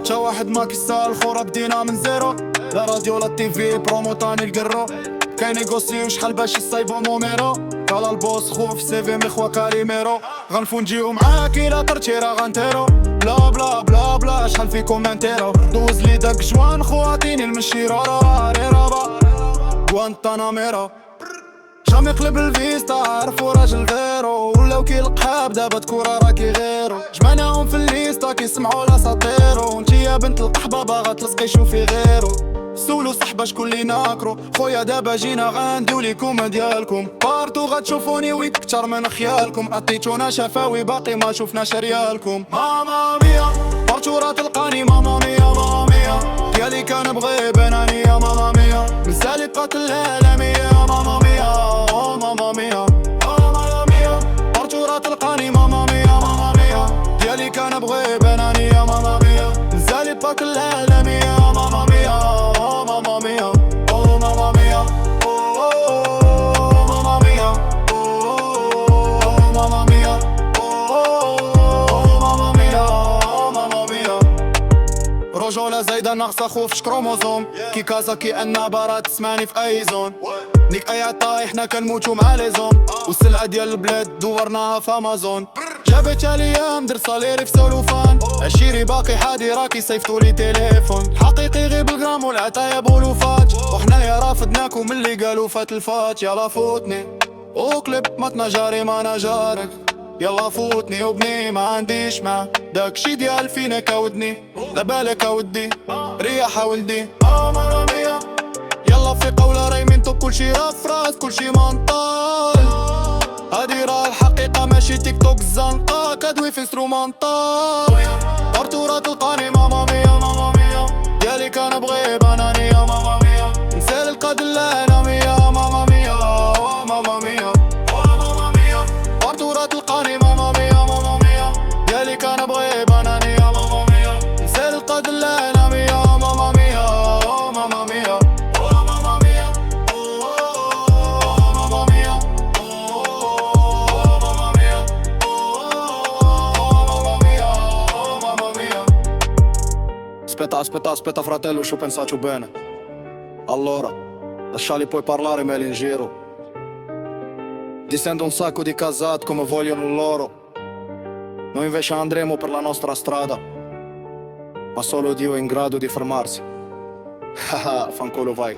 تا واحد ما كيستاهل خورا بدينا من زيرو. لا راديو لا تيفي برومو تاني القرو. كاين نيغوسيو شحال باش يصايبو نوميرو. قال البوس خو في سيفي مخوا كاليميرو. غنفو نجيو معاك الا طرتي راه غنتيرو. بلا بلا بلا بلا شحال فيكم انتيرو. دوز لي داك جوان خو عطيني المشيرو. راري رابا غوانتاناميرو. جامي قلب الفيستا عرفو راجل غيرو. ولاو كيلقحاب دابا تكورا راكي غيرو. جمعناهم في الليستا كيسمعو لاساطيرو. انتي يا بنت القحبة باغا تلصقي شوفي غيرو. سولو صحبة شكون لي ناكرو. خويا دابا جينا غنديو ليكم ديالكم. بارتو غتشوفوني ويك كتر من خيالكم. عطيتونا شفاوي باقي ما شوفناش ريالكم. ماما ميا بارتو راه تلقاني ماما ميا ماما ميا. ديالي كنبغي بنانية ماما ميا. مسالي قاتل العالمية ماما ميا. ماما ميا ماما ميا بارتو راه تلقاني ماما ميا ماما ميا. ديالي كنبغي بنانية ماما ميا. مسالي قاتل العالمية ماما ميا. ماما ميا ماما ميا ماما ميا ماما ميا ماما ميا ماما ميا. رجولة زايدة ناقصة خوفش كروموزوم. كي كازا كي أنا برا تسمعني في أي زون. نيك أي عطاي حنا كنموتو مع لي زوم. والسلعة ديال البلاد دورناها في أمازون. جابت الايام درت صاليري في سولوفان. عشيري باقي حادي راكي صيفتو لي تيليفون. حقيقي غير بالغرام والعطايا بولوفات. وحنايا رافضناكم اللي قالوا فات الفات. يلا فوتني وكليب ماتنا جاري ما انا جارك. يلا فوتني وبني ما عنديش مع داكشي ديال فينك اودني. لبالك اودي رياح ولدي ماما ميا. يلا في قولة ريمينتو كلشي راه فراس كلشي منطال. هادي راه الحقيقة ماشي تيك توك الزنقة. كدوي في انسترومونطال. بارتو راه تلقاني ماما ميا ماما ميا. ديالي كنبغي بنانية ماما ميا. نسال القاد العالمية ماما ميا. ماما ميا ماما ميا بارتو راه تلقاني ماما ميا ماما ميا. ديالي كنبغي بنانية ماما ميا. نسال القاد العالمية ماما ميا. ماما ميا ماما ميا ماما ميا. Aspetta fratello, ci ho pensato bene. Allora, lasciali poi parlare me li in giro. Dissendo un sacco di casate come vogliono loro. Noi invece andremo per la nostra strada. Ma solo Dio è in grado di fermarsi. Haha, fanculo vai.